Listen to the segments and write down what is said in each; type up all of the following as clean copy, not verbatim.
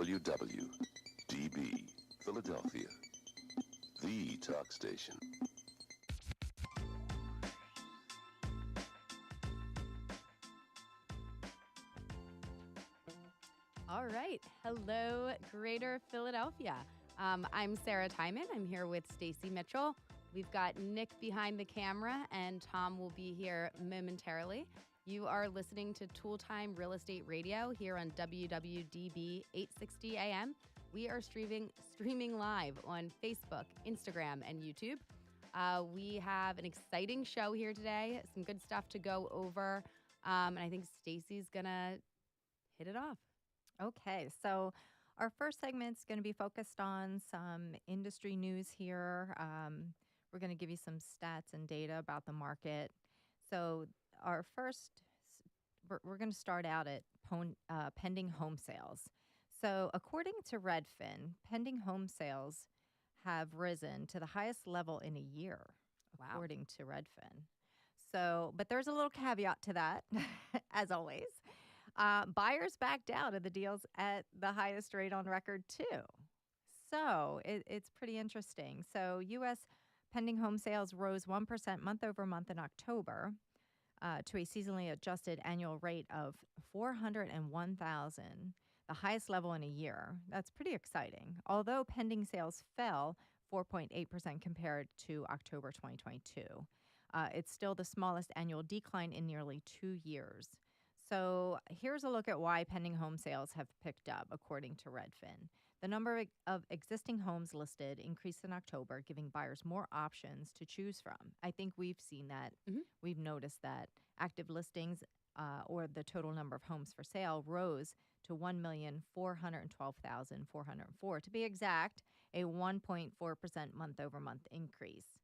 WWDB, Philadelphia, the talk station. All right. Hello, Greater Philadelphia. I'm Sarah Timon. I'm here with Stacy Mitchell. We've got Nick behind the camera, and Tom will be here momentarily. You are listening to Toole Time Real Estate Radio here on WWDB 860 AM. We are streaming live on Facebook, Instagram, and YouTube. We have an exciting show here today, some good stuff to go over, and I think Stacy's going to hit it off. Okay, so our first segment's going to be focused on some industry news here. We're going to give you some stats and data about the market. So our first, we're going to start out at pending home sales. So according to Redfin, pending home sales have risen to the highest level in a year, according to Redfin. So, but there's a little caveat to that, as always. Buyers backed out of the deals at the highest rate on record, too. So it's pretty interesting. So U.S. pending home sales rose 1% month over month in October to a seasonally adjusted annual rate of 401,000, the highest level in a year. That's pretty exciting. Although pending sales fell 4.8% compared to October 2022, it's still the smallest annual decline in nearly 2 years. So here's a look at why pending home sales have picked up, according to Redfin. The number of existing homes listed increased in October, giving buyers more options to choose from. I think we've seen that. Mm-hmm. We've noticed that active listings or the total number of homes for sale rose to 1,412,404. To be exact, a 1.4% month-over-month increase.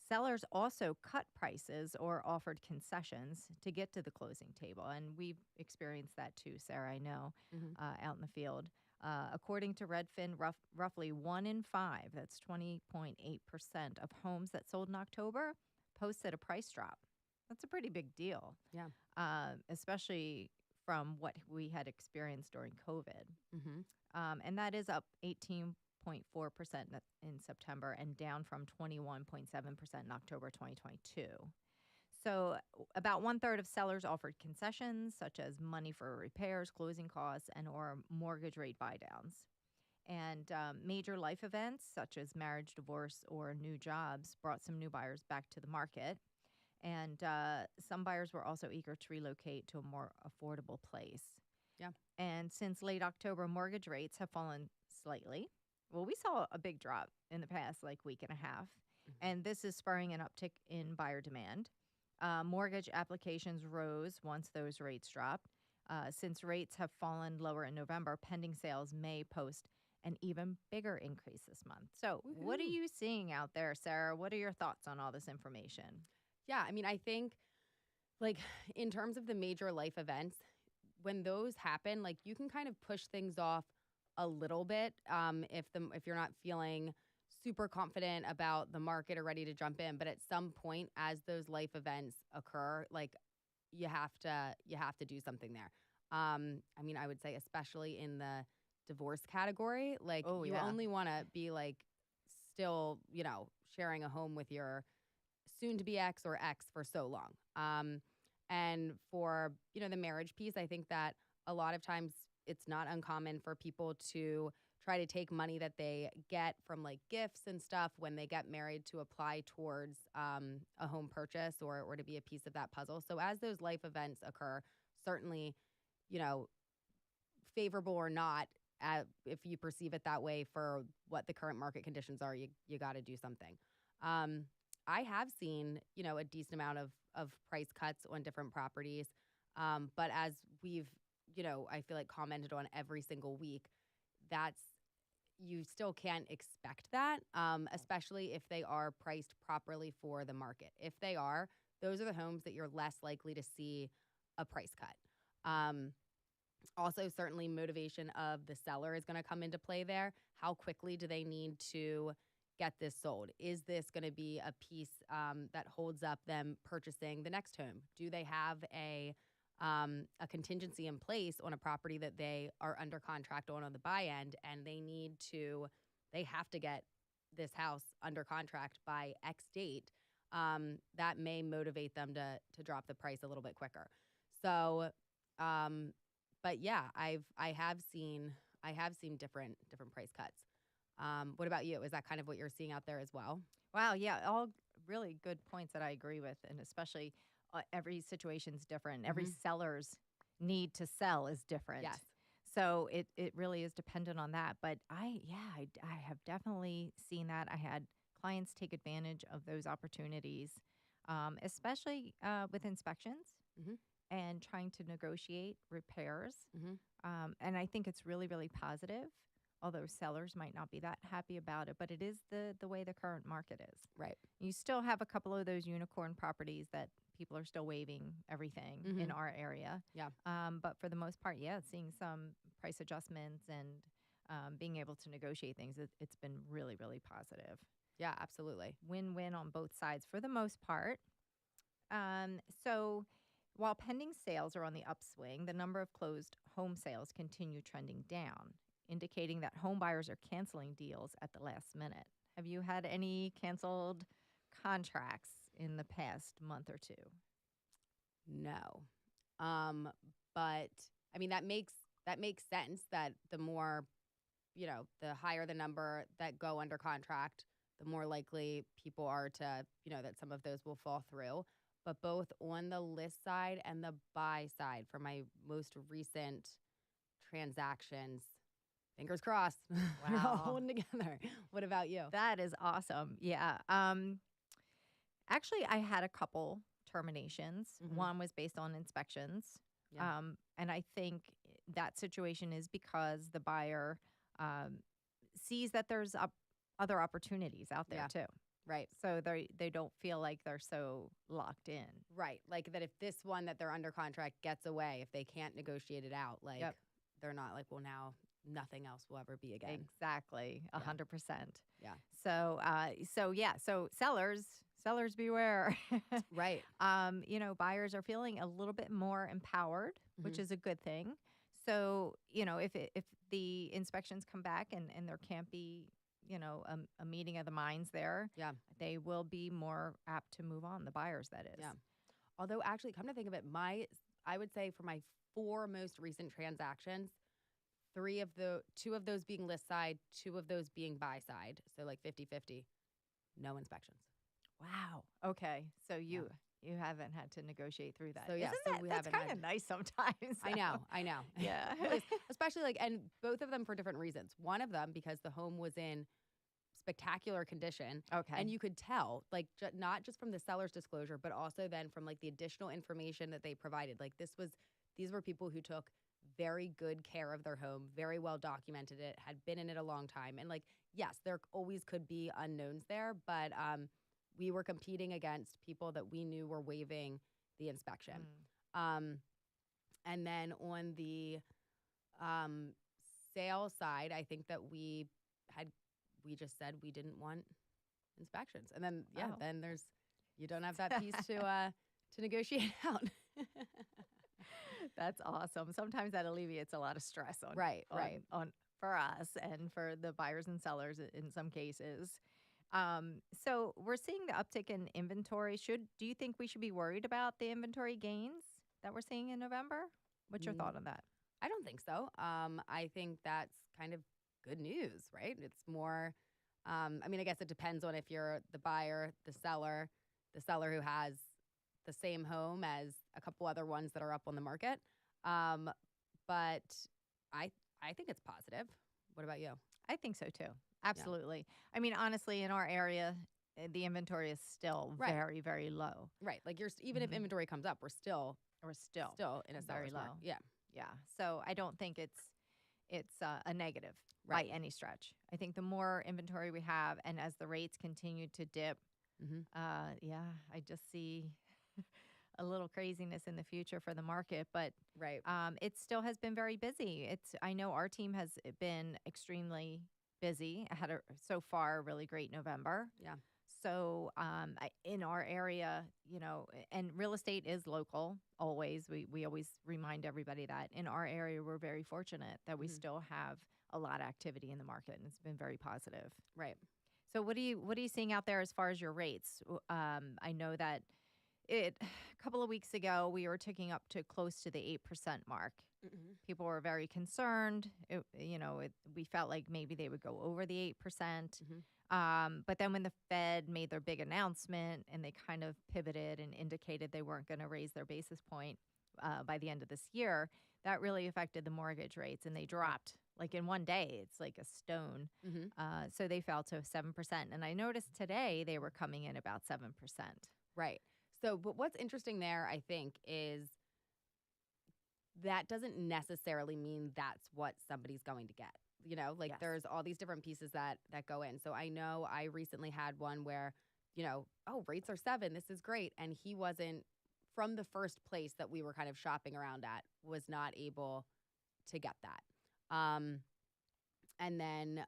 Sellers also cut prices or offered concessions to get to the closing table. And we've experienced that too, Sarah, I know, out in the field. According to Redfin, roughly 1 in 5, that's 20.8% of homes that sold in October, posted a price drop. That's a pretty big deal. Yeah. Especially from what we had experienced during COVID. Mm-hmm. And that is up 18.4% in September and down from 21.7% in October 2022. So about 1/3 of sellers offered concessions, such as money for repairs, closing costs, and or mortgage rate buydowns. And major life events, such as marriage, divorce, or new jobs, brought some new buyers back to the market. And some buyers were also eager to relocate to a more affordable place. Yeah. And since late October, mortgage rates have fallen slightly. Well, we saw a big drop in the past week and a half, and this is spurring an uptick in buyer demand. Mortgage applications rose once those rates dropped. Since rates have fallen lower in November, pending sales may post an even bigger increase this month. So What are you seeing out there, Sarah? What are your thoughts on all this information? Yeah, I mean, I think, in terms of the major life events, when those happen, you can kind of push things off a little bit if you're not feeling super confident about the market or ready to jump in. But at some point, as those life events occur, you have to do something there. I mean, I would say especially in the divorce category, you only want to be still, sharing a home with your soon-to-be ex or ex for so long. And for, the marriage piece, I think that a lot of times it's not uncommon for people to try to take money that they get from gifts and stuff when they get married to apply towards a home purchase or to be a piece of that puzzle. So as those life events occur, certainly, favorable or not, if you perceive it that way for what the current market conditions are, you got to do something. I have seen, a decent amount of price cuts on different properties. But as we've, I feel commented on every single week, you still can't expect that, especially if they are priced properly for the market. If they are, those are the homes that you're less likely to see a price cut. Also, certainly motivation of the seller is going to come into play there. How quickly do they need to get this sold? Is this going to be a piece that holds up them purchasing the next home? Do they have a a contingency in place on a property that they are under contract on the buy end, and they have to get this house under contract by X date, that may motivate them to drop the price a little bit quicker. So, but yeah, I have seen different price cuts. What about you? Is that kind of what you're seeing out there as well? Wow, yeah, all really good points that I agree with, and especially every situation's different. Every Mhm. seller's need to sell is different. Yes. So it really is dependent on that. But I have definitely seen that. I had clients take advantage of those opportunities, especially with inspections Mhm. and trying to negotiate repairs. Mhm. And I think it's really, really positive, although sellers might not be that happy about it. But it is the way the current market is. Right. You still have a couple of those unicorn properties that people are still waiving everything in Mhm. our area. Yeah. But for the most part, yeah, seeing some price adjustments and being able to negotiate things, it's been really, really positive. Yeah, absolutely. Win-win on both sides for the most part. So while pending sales are on the upswing, the number of closed home sales continue trending down, indicating that home buyers are canceling deals at the last minute. Have you had any canceled contracts in the past month or two? No. Um, but I mean that makes sense that the more, the higher the number that go under contract, the more likely people are to, that some of those will fall through. But both on the list side and the buy side for my most recent transactions, fingers crossed, they're all Wow. holding together. What about you? That is awesome. Yeah. Actually, I had a couple terminations. Mhm. One was based on inspections. Yeah. And I think that situation is because the buyer um, sees that there's other opportunities out there Yeah. too. Right. So they don't feel like they're so locked in. Right. Like that if this one that they're under contract gets away, if they can't negotiate it out, like Yep. they're not like, well, now nothing else will ever be again. Exactly, Yeah. 100%. Yeah. So sellers beware. Right. Buyers are feeling a little bit more empowered, which Mhm. is a good thing. So, if the inspections come back and there can't be, a meeting of the minds there, Yeah. they will be more apt to move on, the buyers, that is. Yeah. Although actually come to think of it, I would say for my 4 most recent transactions, 2 of those being list side, 2 of those being buy side, so like 50-50, no inspections. Wow. Okay. So Yeah. you haven't had to negotiate through that. So, yeah, Isn't so that we that's haven't kind had of nice sometimes? I know. Yeah. It is, especially like, and both of them for different reasons. One of them because the home was in spectacular condition, Okay. and you could tell, like, not just from the seller's disclosure, but also then from like the additional information that they provided. Like these were people who took very good care of their home, very well documented it, had been in it a long time, and like, yes, there always could be unknowns there, but we were competing against people that we knew were waiving the inspection. Mm. And then on the um, sales side, I think that we just said we didn't want inspections, and then Oh. then you don't have that piece to negotiate out. That's awesome. Sometimes that alleviates a lot of stress on Right. on for us and for the buyers and sellers in some cases. So we're seeing the uptick in inventory. Do you think we should be worried about the inventory gains that we're seeing in November? What's your Mm, thought on that? I don't think so. I think that's kind of good news, right? It's more. I mean, I guess it depends on if you're the buyer, the seller who has the same home as a couple other ones that are up on the market. But I think it's positive. What about you? I think so too. Absolutely. I mean, honestly, in our area, the inventory is still Right. very, very low. Right. Like even if Mhm. inventory comes up, we're still We're still in a very seller's market. low. Yeah. Yeah. So I don't think it's a negative Right. by any stretch. I think the more inventory we have, and as the rates continue to dip, Mm-hmm. I just see a little craziness in the future for the market. But Right. it still has been very busy. I know our team has been extremely busy. I had so far a really great November. Yeah. So in our area, and real estate is local always. We always remind everybody that in our area, we're very fortunate that we Mhm. still have a lot of activity in the market, and it's been very positive. Right. So what are you seeing out there as far as your rates? I know that a couple of weeks ago we were ticking up to close to the 8% mark. Mm-hmm. People were very concerned. We felt like maybe they would go over the 8%. Mm-hmm. But then when the Fed made their big announcement and they kind of pivoted and indicated they weren't going to raise their basis point by the end of this year, that really affected the mortgage rates and they dropped like in one day. It's like a stone. Mm-hmm. So they fell to 7%. And I noticed today they were coming in about 7%. Right. So, but what's interesting there, I think, is that doesn't necessarily mean that's what somebody's going to get. Like Yes. there's all these different pieces that go in. So I know I recently had one where, oh, rates are 7. This is great. And he wasn't from the first place that we were kind of shopping around at, was not able to get that. And then,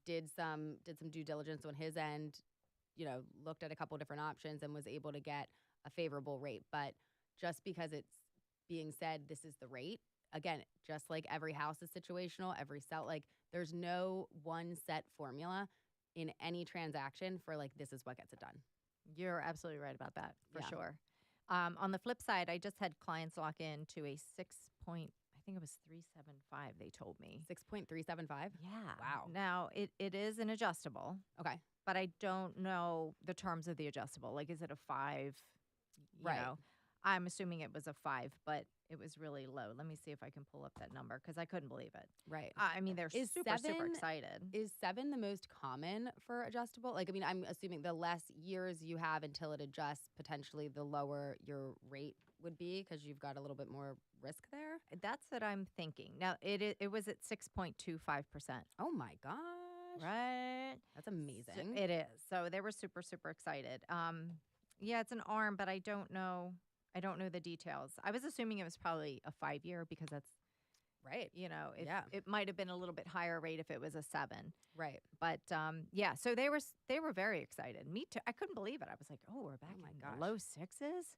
did some due diligence on his end, looked at a couple different options and was able to get a favorable rate. But just because it's being said, this is the rate, again, just like every house is situational, every sell, like there's no one set formula in any transaction for like, this is what gets it done. You're absolutely right about that, for Yeah. sure. On the flip side, I just had clients lock in to a 375, they told me. 6.375. Yeah. Wow. Now, it is an adjustable, Okay. but I don't know the terms of the adjustable. Like, is it a 5? You Right. know, I'm assuming it was a 5, but it was really low. Let me see if I can pull up that number because I couldn't believe it. Right. I mean, they're Is super 7 excited. Is 7 the most common for adjustable? Like, I mean, I'm assuming the less years you have until it adjusts, potentially the lower your rate would be because you've got a little bit more risk there. That's what I'm thinking. Now, it was at 6.25%. Oh my gosh. Right. That's amazing. So it is. So they were super, super excited. Yeah, it's an ARM, but I don't know the details. I was assuming it was probably a 5-year because that's, right. if it might have been a little bit higher rate if it was a 7. Right. But yeah, so they were very excited. Me too. I couldn't believe it. I was like, oh, we're back my in gosh. the low 6s.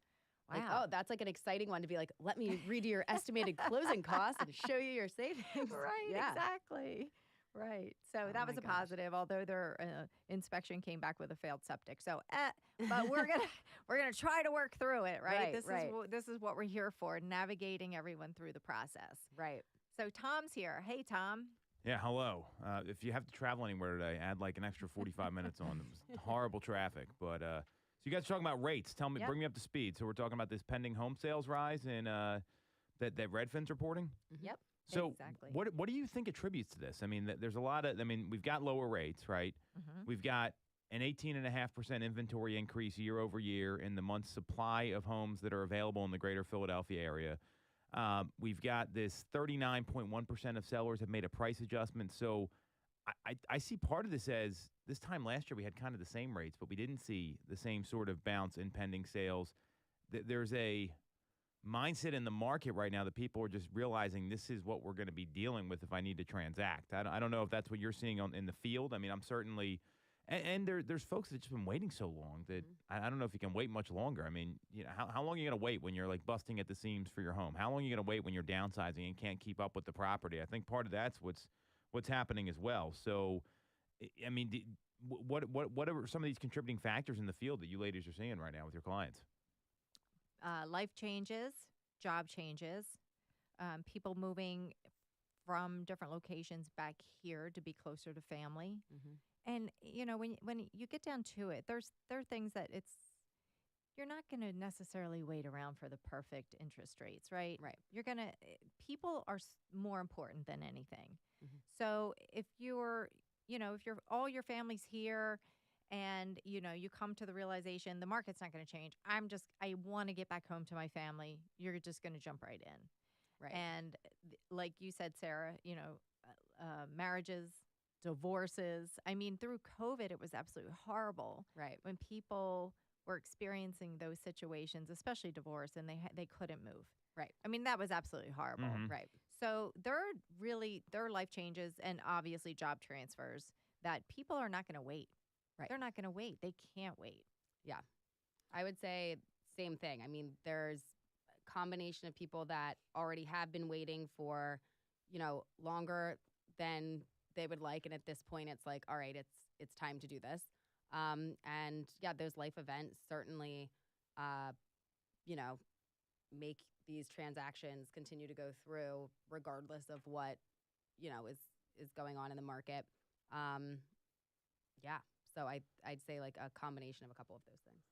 Wow. Like, oh, that's like an exciting one to be like, let me read your estimated closing costs and show you your savings. Right, Yeah. exactly. Right. So Oh that was my a gosh. positive, although their inspection came back with a failed septic. So, but we're gonna try to work through it, right? Right, This is what we're here for, navigating everyone through the process. Right. So Tom's here. Hey, Tom. Yeah, hello. If you have to travel anywhere today, add like an extra 45 minutes on. It was horrible traffic. But so you guys are talking about rates. Tell me, Yep. bring me up to speed. So we're talking about this pending home sales rise in that Redfin's reporting. Yep. So Exactly. what do you think attributes to this? I mean, there's a lot of. I mean, we've got lower rates, right? Mhm. We've got an 18.5% inventory increase year over year in the month's supply of homes that are available in the greater Philadelphia area. We've got this 39.1% of sellers have made a price adjustment. So I see part of this as this time last year we had kind of the same rates, but we didn't see the same sort of bounce in pending sales. There's a mindset in the market right now that people are just realizing this is what we're going to be dealing with if I need to transact. I don't know if that's what you're seeing in the field. I mean, I'm certainly and there's folks that have just been waiting so long that I don't know if you can wait much longer. I mean, how long are you going to wait when you're like busting at the seams for your home? How long are you going to wait when you're downsizing and can't keep up with the property? I think part of that's what's happening as well. So, I mean, what are some of these contributing factors in the field that you ladies are seeing right now with your clients? Life changes, job changes, people moving from different locations back here to be closer to family. Mm-hmm. And when you get down to it, there are things that you're not going to necessarily wait around for the perfect interest rates, right? Right. People are more important than anything. Mhm. So if you're all your family's here and you come to the realization the market's not going to change, I want to get back home to my family, you're just going to jump right in. Right. And like you said, Sarah, marriages, divorces. I mean, through COVID, it was absolutely horrible Right. when people were experiencing those situations, especially divorce, and they couldn't move. Right. I mean, that was absolutely horrible. Mhm. Right. So there are life changes and obviously job transfers that people are not going to wait. Right. They're not going to wait. They can't wait. I would say same thing. I mean, there's a combination of people that already have been waiting for, longer than they would like, and at this point, it's like, all right, it's time to do this. And yeah, those life events certainly, uh, you know, make these transactions continue to go through regardless of what is going on in the market. Um, yeah, so I'd say like a combination of a couple of those things.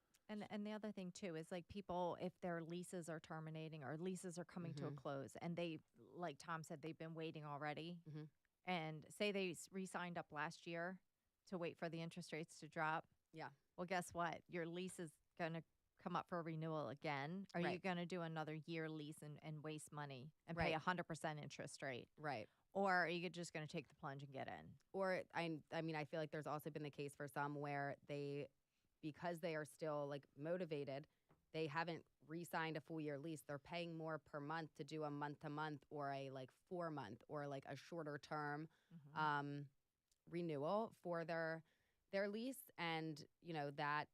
And the other thing too is like people, if their leases are terminating or leases are coming to a close, and they, like Tom said, they've been waiting already, Mhm. and say they re-signed up last year to wait for the interest rates to drop. Yeah. Well, guess what? Your lease is going to come up for renewal again. Are you Right. going to do another year lease and waste money and pay Right. 100% interest rate? Right. Or are you just going to take the plunge and get in? Or I mean, I feel like there's also been the case for some where because they are still like motivated, they haven't re-signed a full year lease. They're paying more per month to do a month to month or a like 4 month or like a shorter term renewal for their lease. And that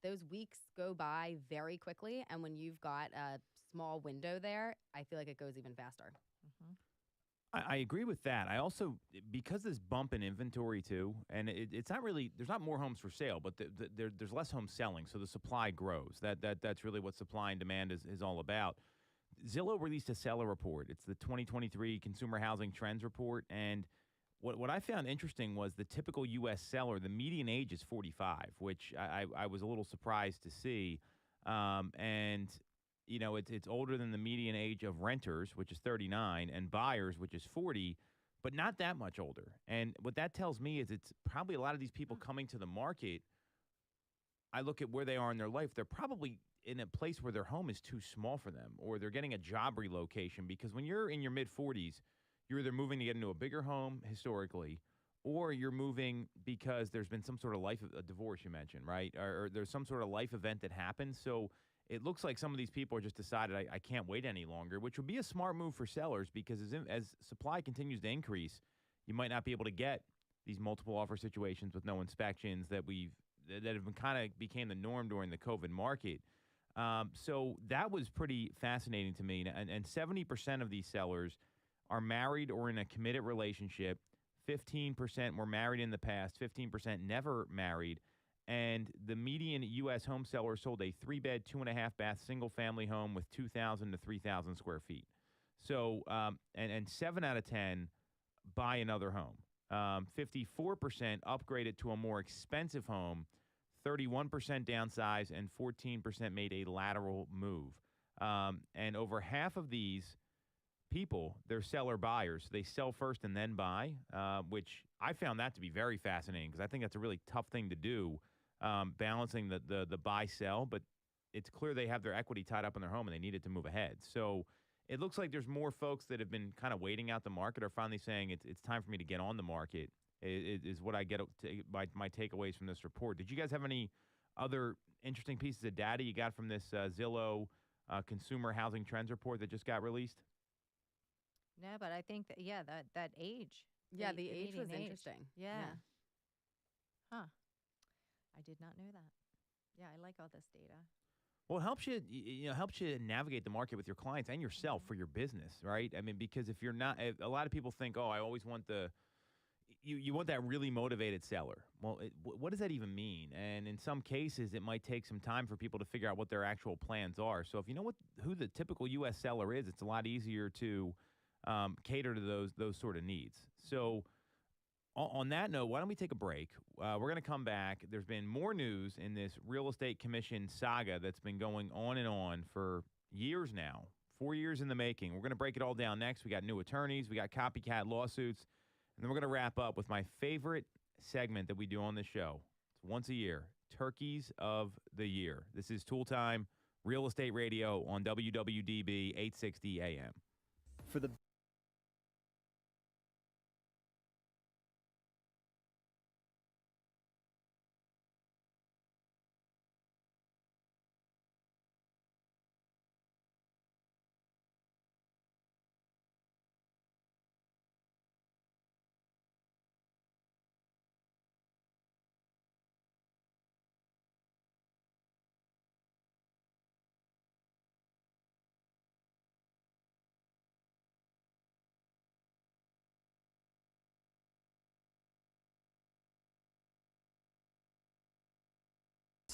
those weeks go by very quickly. And when you've got a small window there, I feel like it goes even faster. Mm-hmm. I agree with that. I also, because this bump in inventory too, and it's not really, there's not more homes for sale, but there's less homes selling, so the supply grows. That's really what supply and demand is all about. Zillow released a seller report. It's the 2023 Consumer Housing Trends Report, and what I found interesting was the typical U.S. seller, the median age is 45, which I was a little surprised to see, and it's older than the median age of renters, which is 39, and buyers, which is 40, but not that much older. And what that tells me is it's probably a lot of these people coming to the market. I look at where they are in their life. They're probably in a place where their home is too small for them, or they're getting a job relocation, because when you're in your mid 40s, you're either moving to get into a bigger home historically, or you're moving because there's been some sort of a divorce you mentioned, right? Or there's some sort of life event that happens. So it looks like some of these people are just decided I can't wait any longer, which would be a smart move for sellers, because as supply continues to increase, you might not be able to get these multiple offer situations with no inspections that have been kind of became the norm during the COVID market. So that was pretty fascinating to me. And 70% of these sellers are married or in a committed relationship. 15% were married in the past. 15% never married. And the median U.S. home seller sold a 3-bed, 2.5-bath single-family home with 2,000 to 3,000 square feet. So, and 7 out of 10 buy another home. 54% upgraded to a more expensive home. 31% downsized, and 14% made a lateral move. And over half of these people, they're seller buyers. They sell first and then buy, which I found that to be very fascinating, because I think that's a really tough thing to do, balancing the buy-sell. But it's clear they have their equity tied up in their home and they needed to move ahead. So it looks like there's more folks that have been kind of waiting out the market are finally saying it's time for me to get on the market, is what I get my takeaways from this report. Did you guys have any other interesting pieces of data you got from this Zillow Consumer Housing Trends report that just got released? No, but I think that age. Yeah, the age was median interesting. Yeah. Huh. I did not know that. Yeah, I like all this data. Well, it helps helps you navigate the market with your clients and yourself for your business, right? I mean, because if you're not, a lot of people think, oh, I always want you want that really motivated seller. Well, what does that even mean? And in some cases, it might take some time for people to figure out what their actual plans are. So if you know who the typical U.S. seller is, it's a lot easier to cater to those sort of needs. So on that note, why don't we take a break? We're going to come back. There's been more news in this real estate commission saga that's been going on and on for years now, 4 years in the making. We're going to break it all down next. We got new attorneys. We got copycat lawsuits. And then we're going to wrap up with my favorite segment that we do on this show. It's once a year, Turkeys of the Year. This is Toole Time, Real Estate Radio on WWDB 860 AM. For the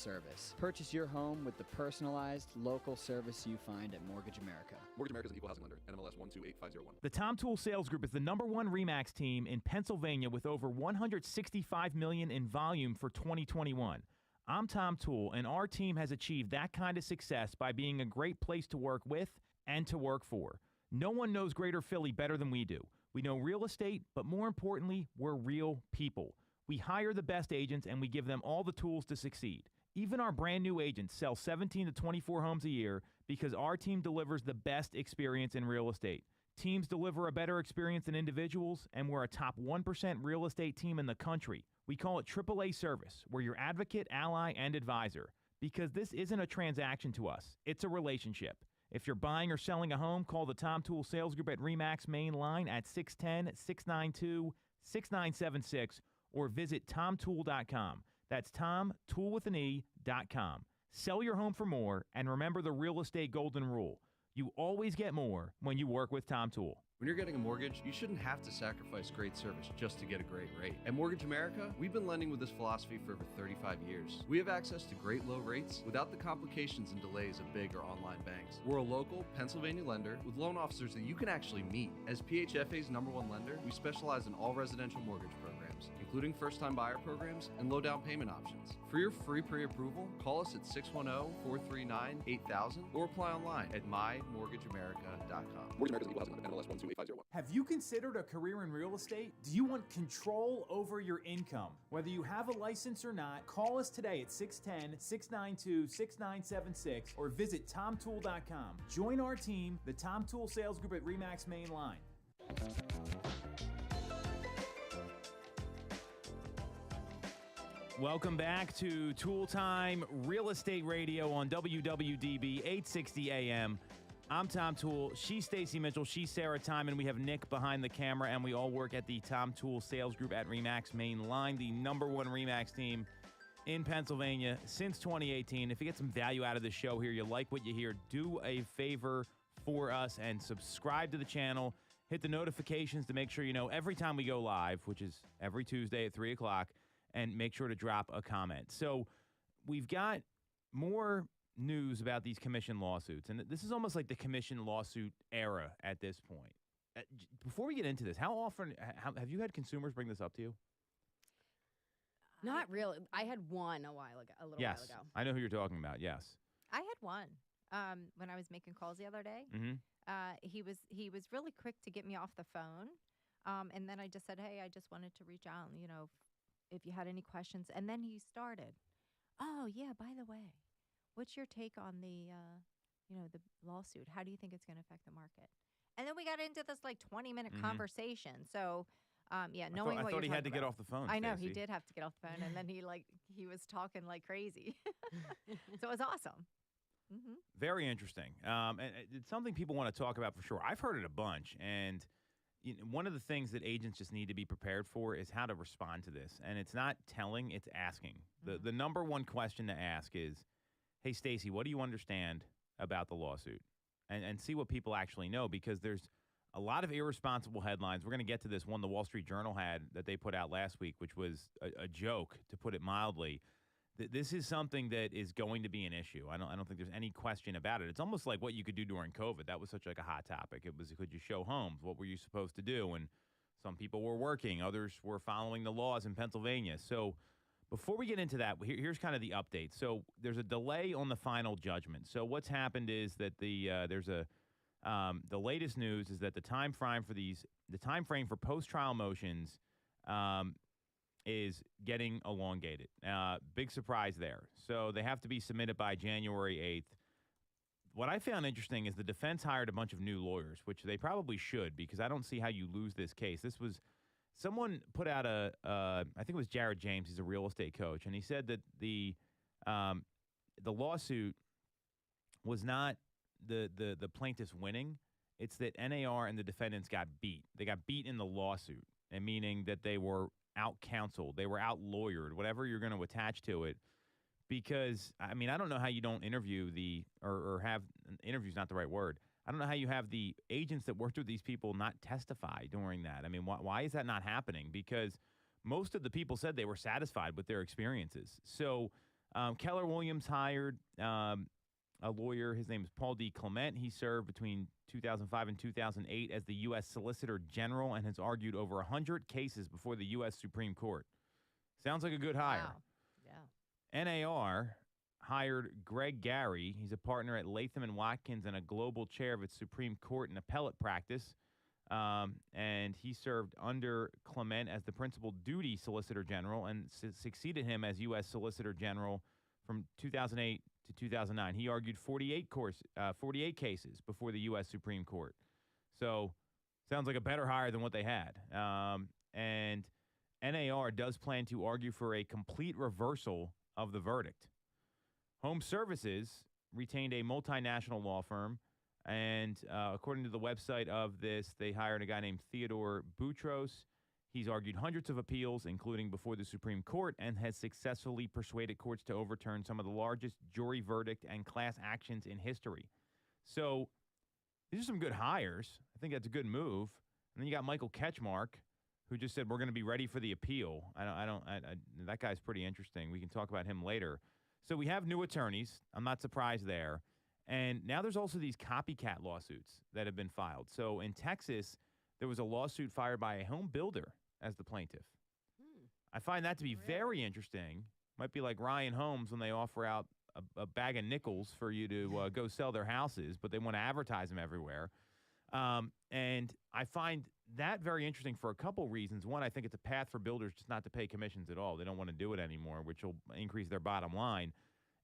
service. Purchase your home with the personalized, local service you find at Mortgage America. Mortgage America is an equal housing lender. NMLS 128501. The Tom Toole Sales Group is the #1 RE/MAX team in Pennsylvania with over $165 million in volume for 2021. I'm Tom Toole, and our team has achieved that kind of success by being a great place to work with and to work for. No one knows Greater Philly better than we do. We know real estate, but more importantly, we're real people. We hire the best agents, and we give them all the tools to succeed. Even our brand new agents sell 17 to 24 homes a year because our team delivers the best experience in real estate. Teams deliver a better experience than individuals, and we're a top 1% real estate team in the country. We call it AAA service. We're your advocate, ally, and advisor. Because this isn't a transaction to us. It's a relationship. If you're buying or selling a home, call the Tom Toole Sales Group at RE/MAX main line at 610-692-6976 or visit tomtoole.com. That's tomtoole.com. Sell your home for more, and remember the real estate golden rule. You always get more when you work with Tom Toole. When you're getting a mortgage, you shouldn't have to sacrifice great service just to get a great rate. At Mortgage America, we've been lending with this philosophy for over 35 years. We have access to great low rates without the complications and delays of big or online banks. We're a local Pennsylvania lender with loan officers that you can actually meet. As PHFA's #1 lender, we specialize in all residential mortgage programs, including first-time buyer programs and low down payment options. For your free pre-approval, call us at 610-439-8000 or apply online at mymortgageamerica.com. Mortgage America is an equal housing lender. NMLS 128501. Have you considered a career in real estate? Do you want control over your income? Whether you have a license or not, call us today at 610-692-6976 or visit tomtoole.com. Join our team, the Tom Toole Sales Group at RE/MAX main line. Welcome back to Toole Time Real Estate Radio on WWDB 860 AM. I'm Tom Toole. She's Stacy Mitchell. She's Sarah Timon. We have Nick behind the camera, and we all work at the Tom Toole Sales Group at RE/MAX main line, the #1 RE/MAX team in Pennsylvania since 2018. If you get some value out of the show here, you like what you hear, do a favor for us and subscribe to the channel. Hit the notifications to make sure you know every time we go live, which is every Tuesday at 3 o'clock. And make sure to drop a comment. So we've got more news about these commission lawsuits. And this is almost like the commission lawsuit era at this point. Before we get into this, how often have you had consumers bring this up to you? Not really. I had one a little while ago. Yes, I know who you're talking about. Yes. I had one when I was making calls the other day. Mm-hmm. He was really quick to get me off the phone. And then I just said, hey, I just wanted to reach out, if you had any questions. And then he started, oh, yeah, by the way, what's your take on the lawsuit? How do you think it's going to affect the market? And then we got into this 20-minute conversation. So, knowing what I thought he had to get off the phone. I know, Stacey. he did have to get off the phone. And then he was talking like crazy. So it was awesome. Mm-hmm. Very interesting. And it's something people want to talk about for sure. I've heard it a bunch. And one of the things that agents just need to be prepared for is how to respond to this. And it's not telling, it's asking. The number one question to ask is, hey, Stacy, what do you understand about the lawsuit? And see what people actually know, because there's a lot of irresponsible headlines. We're going to get to this one the Wall Street Journal had that they put out last week, which was a joke, to put it mildly. This is something that is going to be an issue. I don't think there's any question about it. It's almost like what you could do during COVID. That was such a hot topic. It was, could you show homes? What were you supposed to do? And some people were working. Others were following the laws in Pennsylvania. So before we get into that, here's kind of the update. So there's a delay on the final judgment. So what's happened is that the latest news is that the time frame for post-trial motions is getting elongated. Big surprise there. So they have to be submitted by January 8th. What I found interesting is the defense hired a bunch of new lawyers, which they probably should, because I don't see how you lose this case. Someone put out I think it was Jared James, he's a real estate coach, and he said that the lawsuit was not the plaintiffs winning. It's that NAR and the defendants got beat. They got beat in the lawsuit, and meaning that they were out-counseled, they were out-lawyered, whatever you're going to attach to it. Because, I don't know how you don't interview or have, interview's not the right word. I don't know how you have the agents that worked with these people not testify during that. Why is that not happening? Because most of the people said they were satisfied with their experiences. So Keller Williams hired a lawyer. His name is Paul D. Clement. He served between 2005 and 2008 as the U.S. Solicitor General and has argued over 100 cases before the U.S. Supreme Court. Sounds like a good hire. Wow. Yeah. NAR hired Greg Gary. He's a partner at Latham and Watkins and a global chair of its Supreme Court and appellate practice. And he served under Clement as the principal duty Solicitor General and succeeded him as U.S. Solicitor General from 2008 to 2009. He argued 48 cases before the U.S. Supreme Court. So sounds like a better hire than what they had. And NAR does plan to argue for a complete reversal of the verdict. Home Services retained a multinational law firm, and according to the website of this, they hired a guy named Theodore Boutros. He's argued hundreds of appeals, including before the Supreme Court, and has successfully persuaded courts to overturn some of the largest jury verdict and class actions in history. So these are some good hires. I think that's a good move. And then you got Michael Ketchmark, who just said we're going to be ready for the appeal. That guy's pretty interesting. We can talk about him later. So we have new attorneys. I'm not surprised there. And now there's also these copycat lawsuits that have been filed. So in Texas, there was a lawsuit filed by a home builder as the plaintiff. I find that to be very interesting. Might be like Ryan Homes when they offer out a bag of nickels for you to go sell their houses, but they want to advertise them everywhere. And I find that very interesting for a couple reasons. One, I think it's a path for builders just not to pay commissions at all. They don't want to do it anymore, which will increase their bottom line.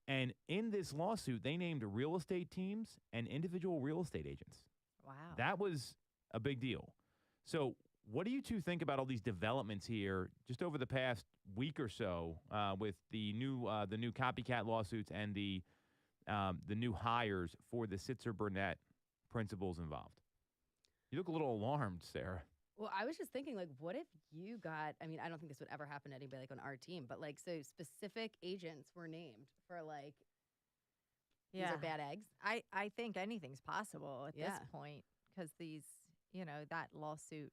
And in this lawsuit, they named real estate teams and individual real estate agents. Wow. That was a big deal. So what do you two think about all these developments here just over the past week or so with the new copycat lawsuits and the new hires for the Sitzer-Burnett principals involved? You look a little alarmed, Sarah. Well, I was just thinking, like, what if you got, I mean, I don't think this would ever happen to anybody like on our team, but like, so specific agents were named for like, these are bad eggs. I think anything's possible at this Yeah. point because these, that lawsuit,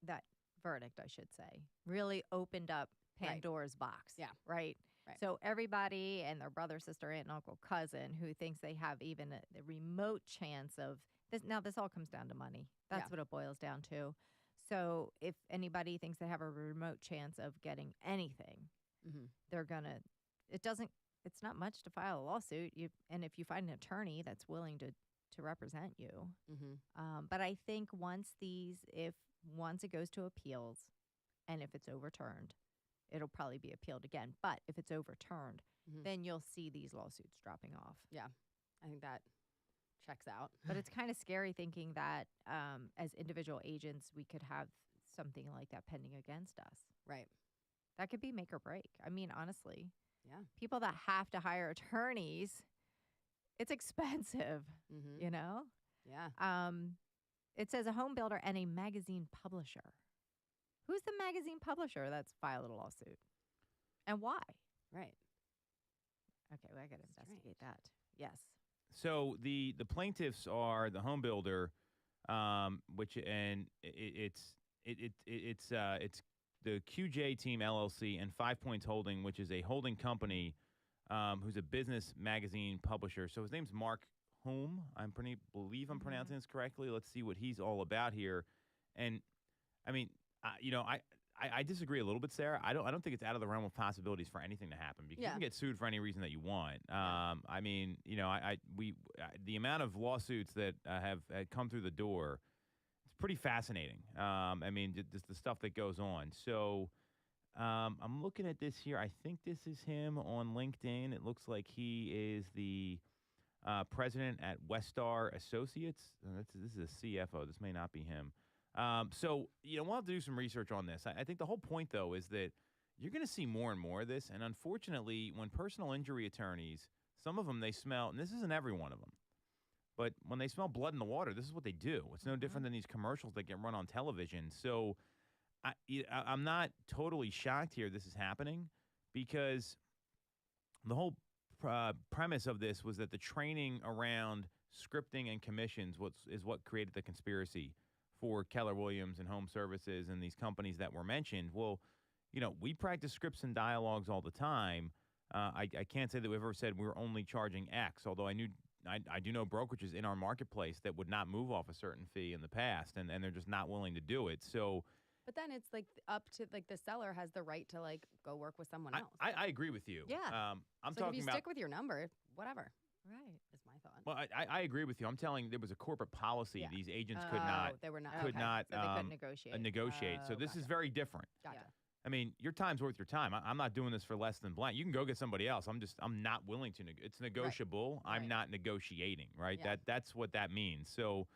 that verdict, I should say, really opened up Pandora's box. Yeah. Right? Right. So everybody and their brother, sister, aunt, and uncle, cousin who thinks they have even the remote chance of this. Now, this all comes down to money. That's what it boils down to. So if anybody thinks they have a remote chance of getting anything, they're going to, it's not much to file a lawsuit. And if you find an attorney that's willing to represent you. But I think once it goes to appeals and if it's overturned, it'll probably be appealed again. But if it's overturned, then you'll see these lawsuits dropping off. Yeah. I think that checks out. But it's kind of scary thinking that as individual agents, we could have something like that pending against us. Right. That could be make or break. I mean, honestly. Yeah. People that have to hire attorneys, it's expensive, Yeah. It says a home builder and a magazine publisher. Who's the magazine publisher that's filed a lawsuit? And why? Right. Okay, well, I got to investigate that. Yes. So the plaintiffs are the home builder, it's the QJ Team LLC and 5 Points Holding, which is a holding company who's a business magazine publisher. So his name's Mark Home. I believe I'm pronouncing this correctly. Let's see what he's all about here. And I mean, I disagree a little bit, Sarah. I don't think it's out of the realm of possibilities for anything to happen because you can get sued for any reason that you want. I mean, the amount of lawsuits that have come through the door, it's pretty fascinating. I mean, just the stuff that goes on. So I'm looking at this here. I think this is him on LinkedIn. It looks like he is the president at Westar Associates. This is a CFO. This may not be him. So, we'll have to do some research on this. I think the whole point, though, is that you're going to see more and more of this. And unfortunately, when personal injury attorneys, some of them, they smell, and this isn't every one of them, but when they smell blood in the water, this is what they do. It's no different than these commercials that get run on television. So I'm not totally shocked here this is happening because the whole premise of this was that the training around scripting and commissions is what created the conspiracy for Keller Williams and Home Services and these companies that were mentioned. Well, we practice scripts and dialogues all the time. I can't say that we've ever said we're only charging X, although I do know brokerages in our marketplace that would not move off a certain fee in the past, and they're just not willing to do it. So But then it's like up to like the seller has the right to like go work with someone else. I agree with you. Yeah. I'm so talking if you about. stick with your number, whatever Right. is my thought. Well, I agree with you. I'm telling there was a corporate policy. Yeah. These agents could not They were not. could okay. not So they couldn't negotiate. negotiate. So Oh, this is gotcha. very different. Gotcha. Yeah. I mean, your time's worth your time. I'm not doing this for less than blank. You can go get somebody else. I'm not willing to. It's negotiable. I'm Right. not negotiating. Right. Yeah. That's what that means. So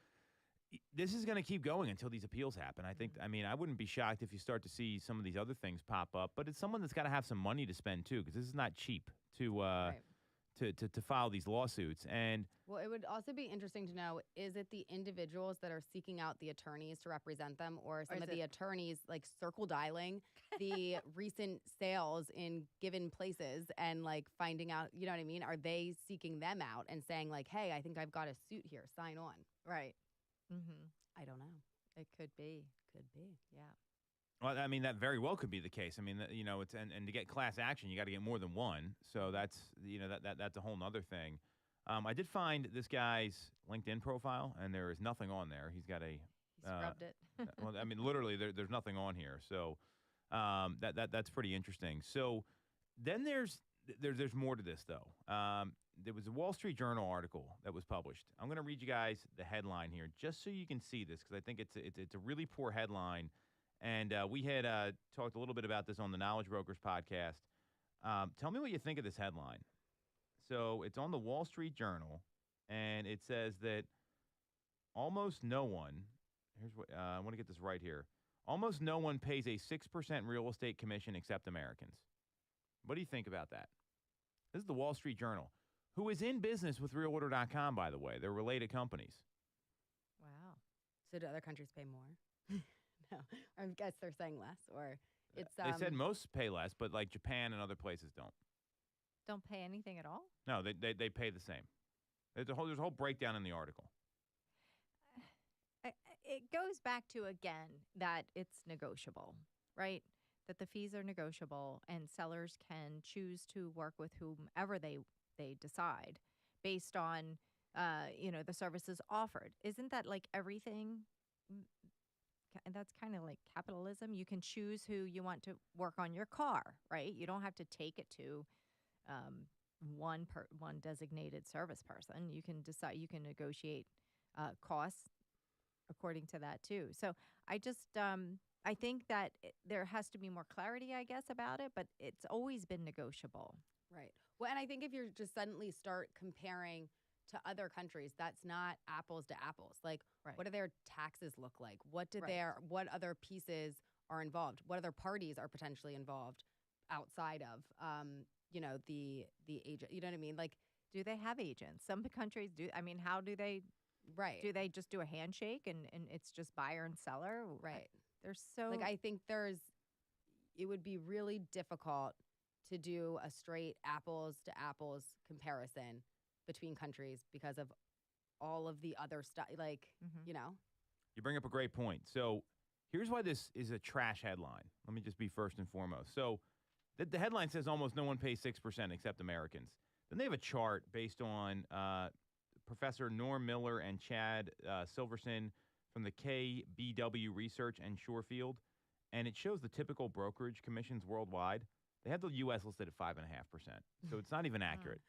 this is going to keep going until these appeals happen. I think. I mean, I wouldn't be shocked if you start to see some of these other things pop up. But it's someone that's got to have some money to spend too, because this is not cheap to Right. to file these lawsuits. And Well, it would also be interesting to know, is it the individuals that are seeking out the attorneys to represent them, or some is of the it- attorneys like circle dialing the recent sales in given places and like finding out, you know what I mean? Are they seeking them out and saying like, hey, I think I've got a suit here, sign on? Right. Mm-hmm. I don't know. It could be. Could be. Yeah. well, I mean, that very well could be the case. I mean, it's and to get class action, you got to get more than one. So that's that's a whole nother thing. I did find this guy's LinkedIn profile, and there is nothing on there. He's got a He scrubbed it. well, I mean, literally, there's nothing on here. So that's pretty interesting. So then there's more to this though. There was a Wall Street Journal article that was published. I'm going to read you guys the headline here, just so you can see this, because I think it's a really poor headline. And we had talked a little bit about this on the Knowledge Brokers podcast. Tell me what you think of this headline. So it's on the Wall Street Journal, and it says that almost no one, here's what I want to get this right here. Almost no one pays a 6% real estate commission except Americans. What do you think about that? This is the Wall Street Journal, who is in business with Realtor.com, by the way. They're related companies. Wow. So do other countries pay more? No, I guess they're saying less, or it's. They said most pay less, but like Japan and other places don't. Don't pay anything at all? No, they pay the same. There's a whole breakdown in the article. It goes back to, again, that it's negotiable, right? That the fees are negotiable and sellers can choose to work with whomever they decide based on, the services offered. Isn't that like everything? That's kind of like capitalism. You can choose who you want to work on your car, right? You don't have to take it to one designated service person. You can decide. You can negotiate costs according to that too. So I just I think that there has to be more clarity, I guess, about it. But it's always been negotiable. Right. Well, and I think if you're just suddenly start comparing to other countries, that's not apples to apples. Like, Right. what do their taxes look like? What do Right. what other pieces are involved? What other parties are potentially involved outside of, the agent? You know what I mean? Like, Do they have agents? Some countries do. I mean, how do they? right. Do they just do a handshake and it's just buyer and seller? Right. They're so Like, I think it would be really difficult to do a straight apples to apples comparison between countries because of all of the other stuff. Like, Mhm. you know? You bring up a great point. So here's why this is a trash headline. Let me just be first and foremost. So the headline says almost no one pays 6% except Americans. Then they have a chart based on Professor Norm Miller and Chad Silverson from the KBW Research and Shorefield, and it shows the typical brokerage commissions worldwide. They have the U.S. listed at 5.5%, so it's not even accurate.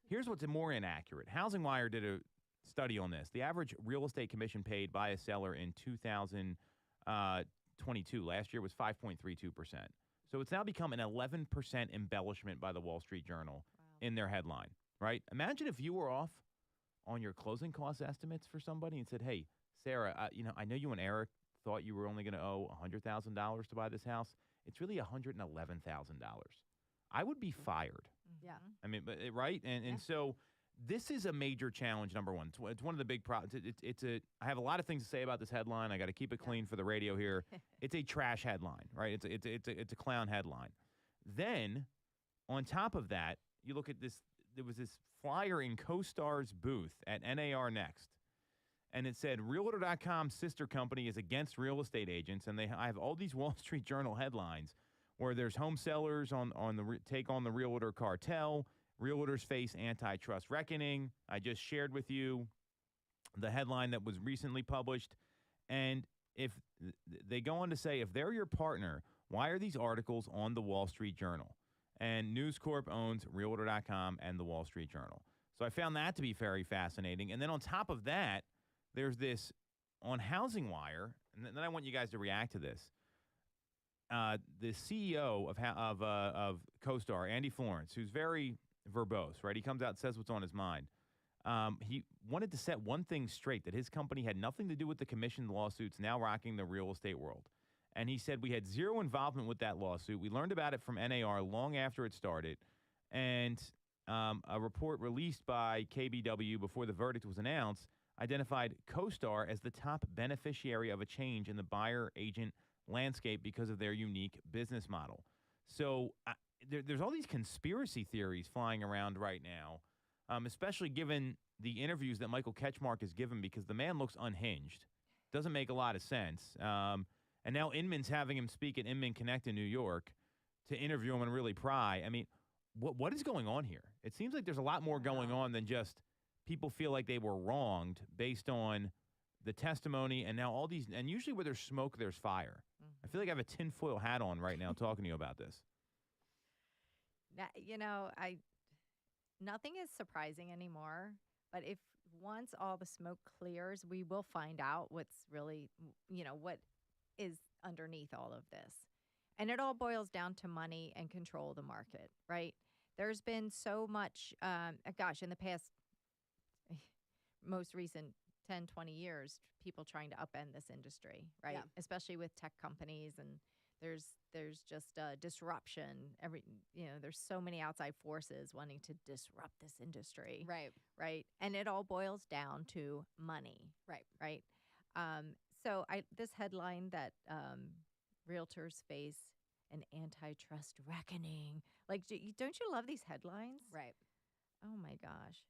Here's what's more inaccurate. Housing Wire did a study on this. The average real estate commission paid by a seller in 2022, last year, was 5.32%. So it's now become an 11% embellishment by the Wall Street Journal in their headline, right? Imagine if you were off on your closing cost estimates for somebody and said, hey, Sarah, I know you and Eric thought you were only going to owe $100,000 to buy this house. It's really $111,000. I would be fired. Yeah. I mean, right? And so this is a major challenge, number one. It's one of the big problems. I have a lot of things to say about this headline. I got to keep it clean for the radio here. It's a trash headline, right? It's a clown headline. Then, on top of that, you look at this. There was this flyer in CoStar's booth at NAR Next, and it said Realtor.com's sister company is against real estate agents, and I have all these Wall Street Journal headlines. where there's home sellers take on the realtor cartel. Realtors face antitrust reckoning. I just shared with you the headline that was recently published. And if they go on to say, if they're your partner, why are these articles on the Wall Street Journal? And News Corp owns Realtor.com and the Wall Street Journal. So I found that to be very fascinating. And then on top of that, there's this on Housing Wire, and then I want you guys to react to this. The CEO of CoStar, Andy Florence, who's very verbose, right? He comes out and says what's on his mind. He wanted to set one thing straight, that his company had nothing to do with the commission lawsuits now rocking the real estate world. And he said, we had zero involvement with that lawsuit. We learned about it from NAR long after it started. And a report released by KBW before the verdict was announced identified CoStar as the top beneficiary of a change in the buyer-agent landscape because of their unique business model. So there's all these conspiracy theories flying around right now, especially given the interviews that Michael Ketchmark has given, because the man looks unhinged. Doesn't make a lot of sense. And now Inman's having him speak at Inman Connect in New York to interview him and really pry. I mean, what is going on here? It seems like there's a lot more going on than just people feel like they were wronged based on the testimony, and now all these, and usually where there's smoke, there's fire. I feel like I have a tinfoil hat on right now talking to you about this. Nothing is surprising anymore, but if once all the smoke clears, we will find out what's really, what is underneath all of this. And it all boils down to money and control of the market, right? There's been so much, in the past, most recent 10, 20 years, people trying to upend this industry, right? Yeah. Especially with tech companies, and there's just disruption. There's so many outside forces wanting to disrupt this industry, right? And it all boils down to money, right? So this headline that realtors face an antitrust reckoning. Like, don't you love these headlines? Right. Oh my gosh.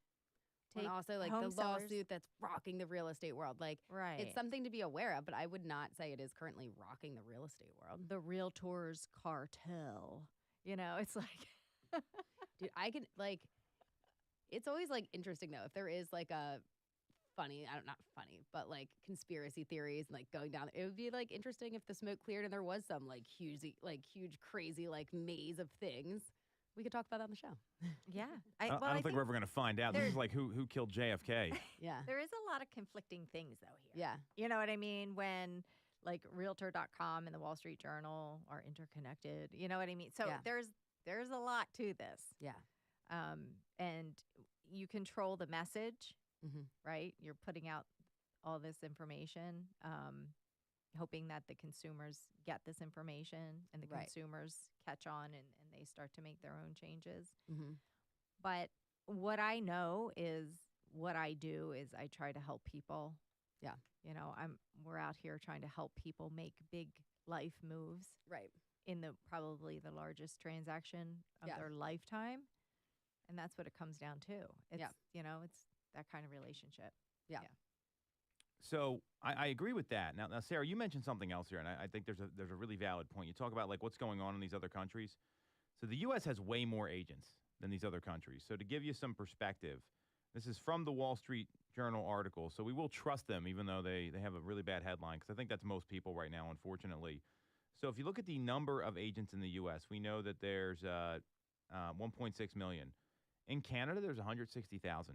And also, like, home the sellers. lawsuit that's rocking the real estate world. Like, Right. it's something to be aware of, but I would not say it is currently rocking the real estate world. The realtors cartel. It's like, Dude, I can, like, it's always, like, interesting, though, if there is, like, a funny, not funny, but, like, conspiracy theories, and, like, going down, it would be, like, interesting if the smoke cleared and there was some, like, huge, crazy, like, maze of things. We could talk about that on the show. yeah. I don't think we're ever going to find out. This is like who killed JFK. Yeah. There is a lot of conflicting things, though, here. Yeah. You know what I mean? When, like, Realtor.com and the Wall Street Journal are interconnected. You know what I mean? So Yeah. there's a lot to this. Yeah. And you control the message, Mm-hmm. right? You're putting out all this information, hoping that the consumers get this information and the Right. consumers catch on and they start to make their own changes. Mm-hmm. But what I know is what I do is I try to help people. Yeah. We're out here trying to help people make big life moves Right. in probably the largest transaction of Yeah. their lifetime. And that's what it comes down to. It's, Yeah. It's that kind of relationship. Yeah. So I agree with that. Now, Sarah, you mentioned something else here, and I think there's a really valid point. You talk about, like, what's going on in these other countries. So the U.S. has way more agents than these other countries. So to give you some perspective, this is from the Wall Street Journal article. So we will trust them, even though they have a really bad headline, because I think that's most people right now, unfortunately. So if you look at the number of agents in the U.S., we know that there's 1.6 million. In Canada, there's 160,000.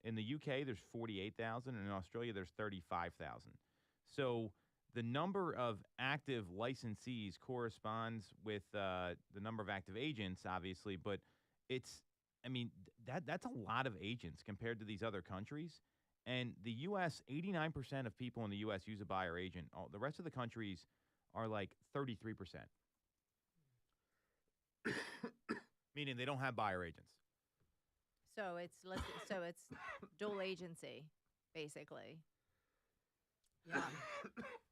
In the UK, there's 48,000, and in Australia, there's 35,000. So the number of active licensees corresponds with the number of active agents, obviously, but that's a lot of agents compared to these other countries. And the U.S., 89% of people in the U.S. use a buyer agent. The rest of the countries are like 33%, meaning they don't have buyer agents. So it's dual agency, basically. Yeah,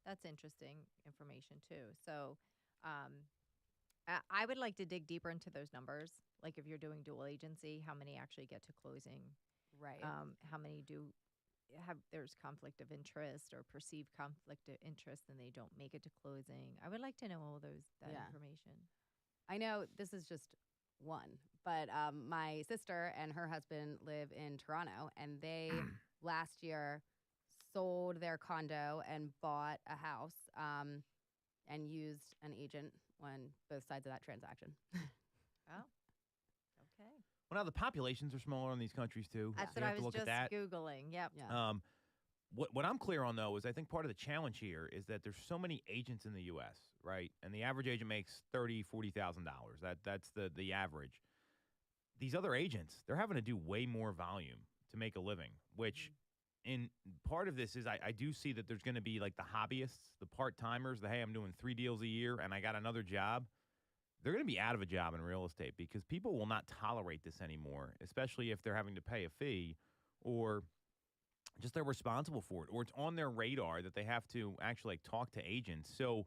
that's interesting information too. So, I would like to dig deeper into those numbers. Like, if you're doing dual agency, how many actually get to closing? Right. How many there's conflict of interest or perceived conflict of interest and they don't make it to closing? I would like to know all that Yeah. information. I know this is just one, but my sister and her husband live in Toronto, and they last year sold their condo and bought a house and used an agent on both sides of that transaction. Oh, okay. Well, now the populations are smaller in these countries too. That's so what you I have to was look just at that. Googling. Yep. Yeah. What I'm clear on, though, is I think part of the challenge here is that there's so many agents in the U.S., right? And the average agent makes $30,000-$40,000. That's the average. These other agents, they're having to do way more volume to make a living, which in part of this is I do see that there's going to be like the hobbyists, the part-timers, hey, I'm doing 3 deals a year and I got another job. They're going to be out of a job in real estate because people will not tolerate this anymore, especially if they're having to pay a fee or just they're responsible for it, or it's on their radar that they have to actually like talk to agents. So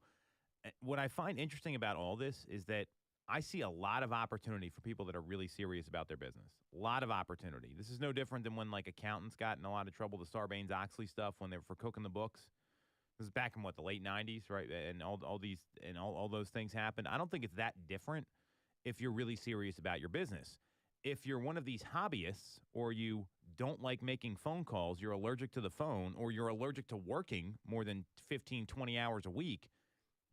what I find interesting about all this is that I see a lot of opportunity for people that are really serious about their business. A lot of opportunity. This is no different than when like accountants got in a lot of trouble, the Sarbanes-Oxley stuff when they were for cooking the books. This is back in the late 90s, right? And all those things happened. I don't think it's that different if you're really serious about your business. If you're one of these hobbyists or you don't like making phone calls, you're allergic to the phone, or you're allergic to working more than 15, 20 hours a week,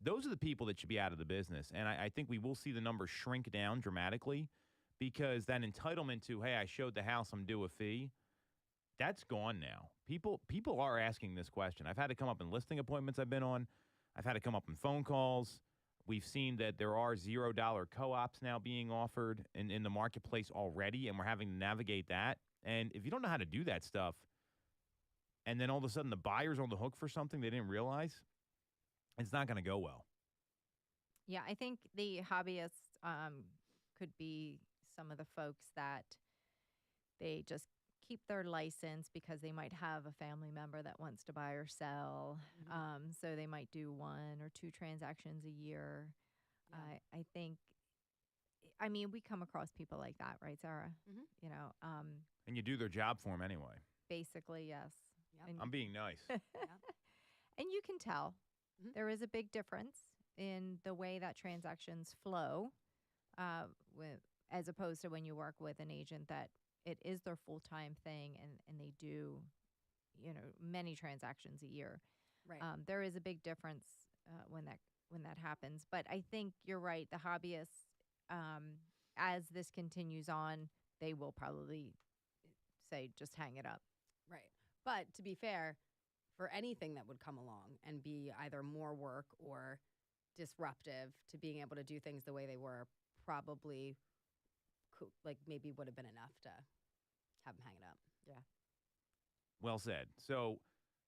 those are the people that should be out of the business. And I think we will see the numbers shrink down dramatically because that entitlement to, hey, I showed the house, I'm due a fee, that's gone now. People are asking this question. I've had to come up in listing appointments I've been on. I've had to come up in phone calls. We've seen that there are $0 co-ops now being offered in the marketplace already, and we're having to navigate that. And if you don't know how to do that stuff, and then all of a sudden the buyer's on the hook for something they didn't realize, it's not going to go well. Yeah, I think the hobbyists could be some of the folks that they just keep their license because they might have a family member that wants to buy or sell. So they might do 1 or 2 transactions a year. Yeah. I think, I mean, we come across people like that, right, Sarah? Mhm. You know, And you do their job for them anyway. basically, yes. Yep. And I'm being nice. and you can tell Mhm. there is a big difference in the way that transactions flow as opposed to when you work with an agent that it is their full-time thing and they do, many transactions a year. Right. There is a big difference when that happens. But I think you're right. The hobbyists, as this continues on, they will probably say, just hang it up. Right. But to be fair, for anything that would come along and be either more work or disruptive to being able to do things the way they were, probably maybe would have been enough to have them hang it up. Yeah. Well said. So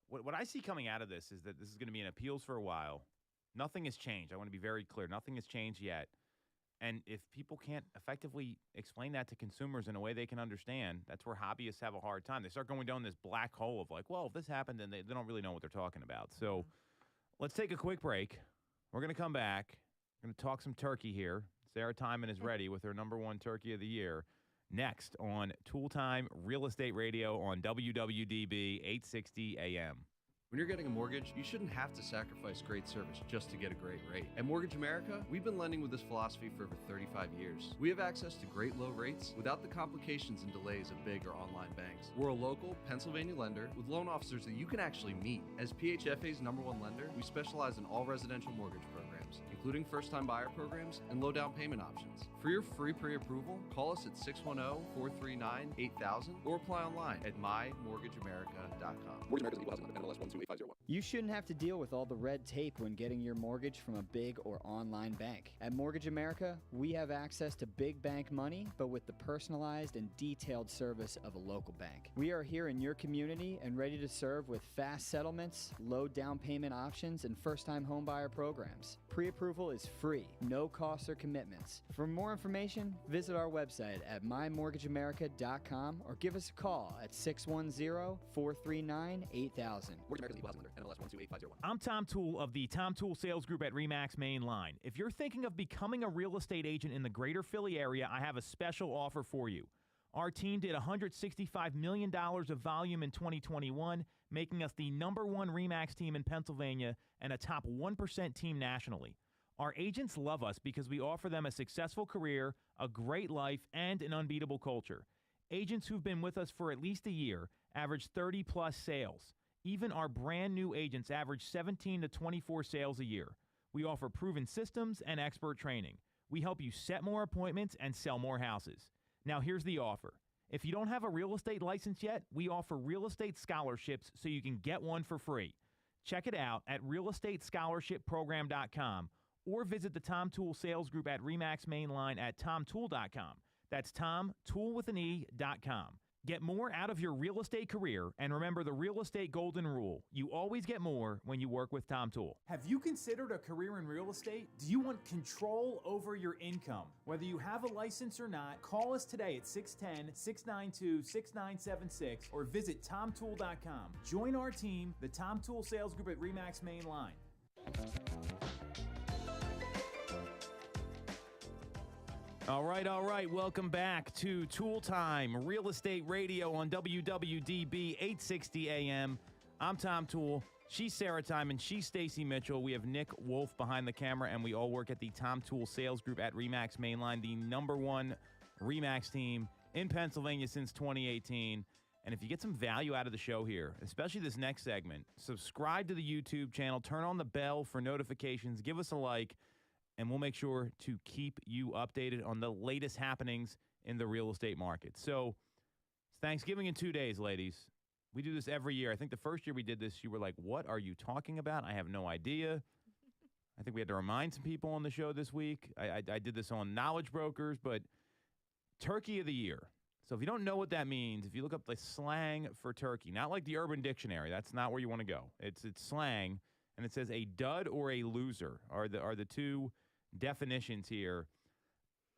what I see coming out of this is that this is going to be an appeals for a while. Nothing has changed. I want to be very clear. Nothing has changed yet. And if people can't effectively explain that to consumers in a way they can understand, that's where hobbyists have a hard time. They start going down this black hole of like, well, if this happened, then they don't really know what they're talking about. So let's take a quick break. We're going to come back. We're going to talk some turkey here. Sarah Timon is ready with her #1 turkey of the year. Next on Toole Time Real Estate Radio on WWDB 860 AM. When you're getting a mortgage, you shouldn't have to sacrifice great service just to get a great rate. At Mortgage America, we've been lending with this philosophy for over 35 years. We have access to great low rates without the complications and delays of big or online banks. We're a local Pennsylvania lender with loan officers that you can actually meet. As PHFA's #1 lender, we specialize in all residential mortgage programs, including first-time buyer programs and low down payment options. For your free pre-approval, call us at 610-439-8000 or apply online at mymortgageamerica.com. Mortgage America's equal housing lender, NMLS 128501. You shouldn't have to deal with all the red tape when getting your mortgage from a big or online bank. At Mortgage America, we have access to big bank money, but with the personalized and detailed service of a local bank. We are here in your community and ready to serve with fast settlements, low down payment options, and first-time homebuyer programs. Pre-approval is free, no costs or commitments. For more information, visit our website at mymortgageamerica.com or give us a call at 610-439-8000. Mortgage America's equal housing lender, NMLS 128501. I'm Tom Toole of the Tom Toole Sales Group at RE/MAX Main Line. If you're thinking of becoming a real estate agent in the greater Philly area, I have a special offer for you. Our team did $165 million of volume in 2021, making us the #1 RE/MAX team in Pennsylvania and a top 1% team nationally. Our agents love us because we offer them a successful career, a great life, and an unbeatable culture. Agents who've been with us for at least a year average 30-plus sales. Even our brand new agents average 17 to 24 sales a year. We offer proven systems and expert training. We help you set more appointments and sell more houses. Now here's the offer. If you don't have a real estate license yet, we offer real estate scholarships so you can get one for free. Check it out at realestatescholarshipprogram.com or visit the Tom Toole Sales Group at RE/MAX Mainline at tomtoole.com. That's tomtoole.com. Get more out of your real estate career, and remember the real estate golden rule. You always get more when you work with Tom Toole. Have you considered a career in real estate? Do you want control over your income? Whether you have a license or not, call us today at 610-692-6976 or visit tomtoole.com. Join our team, the Tom Toole Sales Group at RE/MAX Mainline. All right. Welcome back to Toole Time, Real Estate Radio on WWDB 860 AM. I'm Tom Toole. She's Sarah Timon. She's Stacy Mitchell. We have Nick Wolf behind the camera, and we all work at the Tom Toole Sales Group at RE/MAX Mainline, the #1 RE/MAX team in Pennsylvania since 2018. And if you get some value out of the show here, especially this next segment, subscribe to the YouTube channel, turn on the bell for notifications, give us a like, and we'll make sure to keep you updated on the latest happenings in the real estate market. So it's Thanksgiving in 2 days, ladies. We do this every year. I think the first year we did this, you were like, what are you talking about? I have no idea. I think we had to remind some people on the show this week. I did this on Knowledge Brokers, but Turkey of the Year. So if you don't know what that means, if you look up the slang for turkey, not like the Urban Dictionary, that's not where you want to go. It's slang, and it says a dud or a loser are the two definitions here.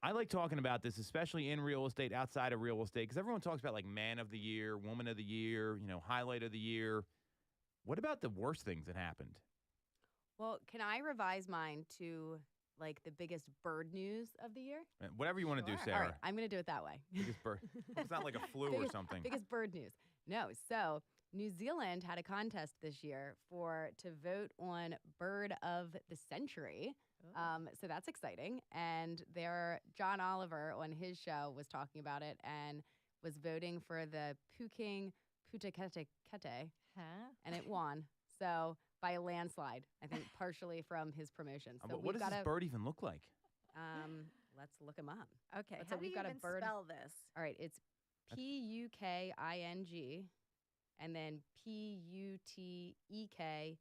I like talking about this, especially in real estate, outside of real estate, because everyone talks about like man of the year, woman of the year, highlight of the year. What about the worst things that happened? Well, can I revise mine to like the biggest bird news of the year? Whatever you want to do, Sure. Sarah. All right, I'm going to do it that way. Biggest bird. It's not like a flu or something. Biggest bird news. No. So New Zealand had a contest this year to vote on Bird of the Century. So that's exciting. And John Oliver on his show was talking about it and was voting for the Puking Putakete, and it won. So by a landslide, I think partially from his promotion. So But what does this bird even look like? Let's look him up. Okay, So how do we've you got a even bird. spell this? All right, it's Puking and then Puteketeke.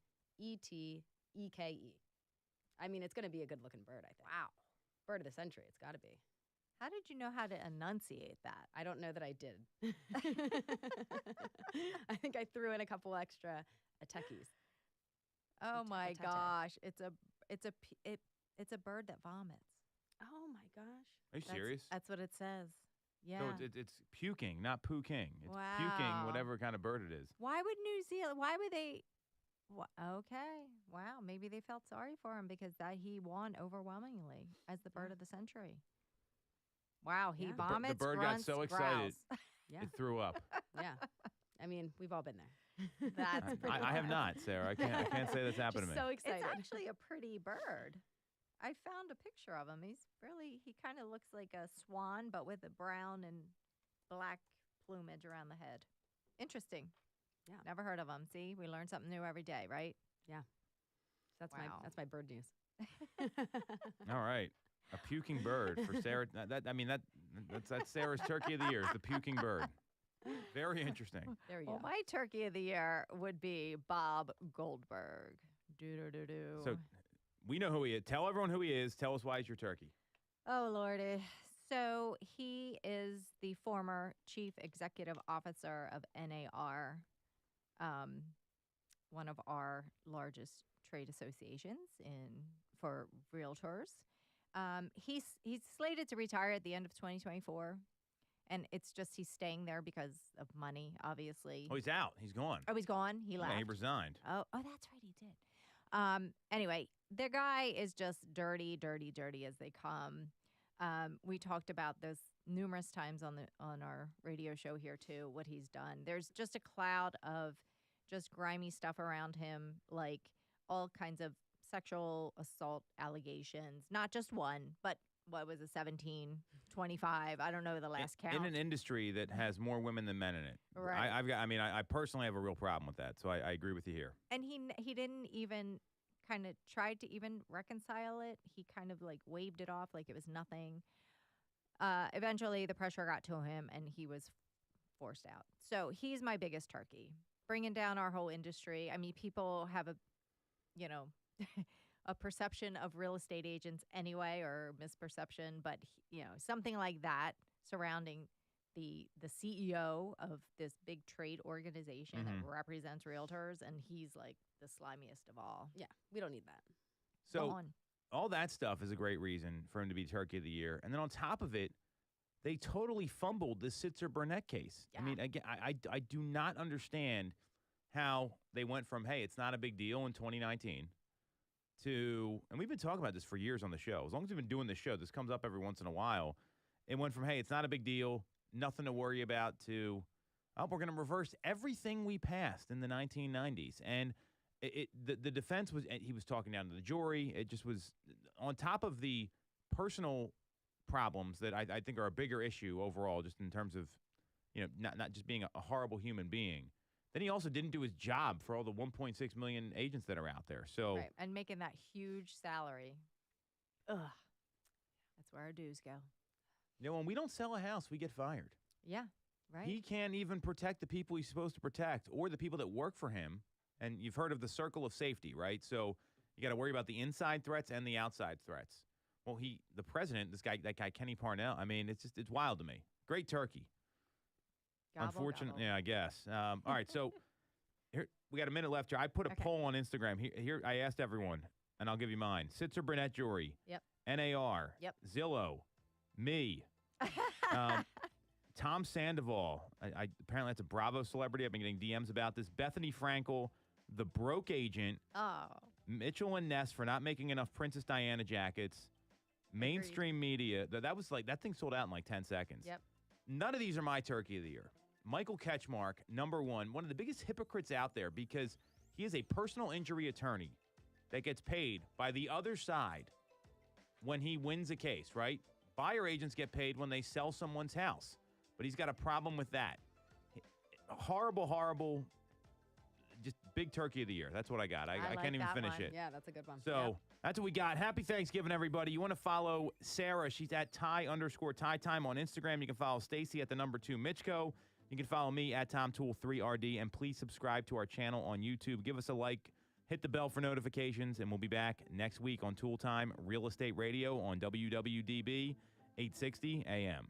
I mean, it's going to be a good-looking bird, I think. Wow. Bird of the century, it's got to be. How did you know how to enunciate that? I don't know that I did. I think I threw in a couple extra atekis. Oh my Atete. gosh, it's a bird that vomits. Oh my gosh. Are you serious? That's what it says. Yeah. So it's puking, not poo-king. It's Wow. puking, whatever kind of bird it is. Why would New Zealand? Why would they? Okay. Wow. Maybe they felt sorry for him because he won overwhelmingly as the bird of the century. Wow. He Yeah. vomits. The bird grunts, got so excited, growls. Yeah. it threw up. Yeah. I mean, we've all been there. That's pretty I have not, Sarah. I can't say that's happened Just to me. so excited. It's actually a pretty bird. I found a picture of him. He kind of looks like a swan, but with a brown and black plumage around the head. Interesting. Yeah. Never heard of him. See, we learn something new every day, right? That's Wow. my bird news. All right. A puking bird for Sarah. That's Sarah's turkey of the year, is the puking bird. Very interesting. There we Well, go. my turkey of the year would be Bob Goldberg. Do-do-do-do. So we know who he is. Tell everyone who he is. Tell us why he's your turkey. Oh, Lordy. So he is the former chief executive officer of NAR, one of our largest trade associations for realtors. He's slated to retire at the end of 2024, and it's just he's staying there because of money, obviously. Oh, he's out. He's gone. Oh, he's gone? He left? Yeah, he resigned. Oh, that's right, he did. Anyway, the guy is just dirty as they come. We talked about this numerous times on our radio show here too, what he's done. There's just a cloud of just grimy stuff around him, like all kinds of sexual assault allegations, not just one, but what was it, 17, 25? I don't know the last count. In an industry that has more women than men in it. Right. I personally have a real problem with that, so I agree with you here. And he didn't even kind of tried to even reconcile it. He kind of like waved it off like it was nothing. Eventually, the pressure got to him, and he was forced out. So he's my biggest turkey, bringing down our whole industry. I mean, people have a, a perception of real estate agents anyway, or misperception, but something like that surrounding the CEO of this big trade organization that represents realtors, and he's like the slimiest of all. Yeah, we don't need that. So all that stuff is a great reason for him to be Turkey of the Year. And then on top of it, they totally fumbled the Sitzer Burnett case. Yeah. I mean, again, I do not understand how they went from, hey, it's not a big deal in 2019 to, and we've been talking about this for years on the show. As long as we've been doing this show, this comes up every once in a while. It went from, hey, it's not a big deal, nothing to worry about, to, oh, we're going to reverse everything we passed in the 1990s. And the defense was, he was talking down to the jury. It just was on top of the personal problems that I think are a bigger issue overall, just in terms of, not just being a horrible human being. Then he also didn't do his job for all the 1.6 million agents that are out there. So Right, and making that huge salary. Ugh, that's where our dues go. when we don't sell a house, we get fired. Yeah, right. He can't even protect the people he's supposed to protect or the people that work for him. And you've heard of the circle of safety, right? So you got to worry about the inside threats and the outside threats. Well, the president, that guy, Kenny Parnell, I mean, it's wild to me. Great turkey. Gobble, Unfortunately, gobble. yeah, I guess. All right, so here we got a minute left here. I put a poll on Instagram. Here, I asked everyone, and I'll give you mine. Sitzer Burnett Jury. Yep. NAR. Yep. Zillow. Me. Tom Sandoval. I apparently that's a Bravo celebrity. I've been getting DMs about this. Bethany Frankel, the broke agent. Oh. Mitchell and Ness for not making enough Princess Diana jackets. Mainstream media. That thing sold out in like 10 seconds. Yep. None of these are my turkey of the year. Michael Ketchmark, number one of the biggest hypocrites out there, because he is a personal injury attorney that gets paid by the other side when he wins a case, right? Buyer agents get paid when they sell someone's house, but he's got a problem with that. Horrible, just big turkey of the year. That's what I got. I like can't even that finish one. it. Yeah, that's a good one. So that's what we got. Happy Thanksgiving, everybody. You want to follow Sarah? She's at Ty_Ty Time on Instagram. You can follow Stacy at _2 Mitchko. You can follow me at TomToole3RD. And please subscribe to our channel on YouTube. Give us a like. Hit the bell for notifications. And we'll be back next week on Toole Time Real Estate Radio on WWDB 860 AM.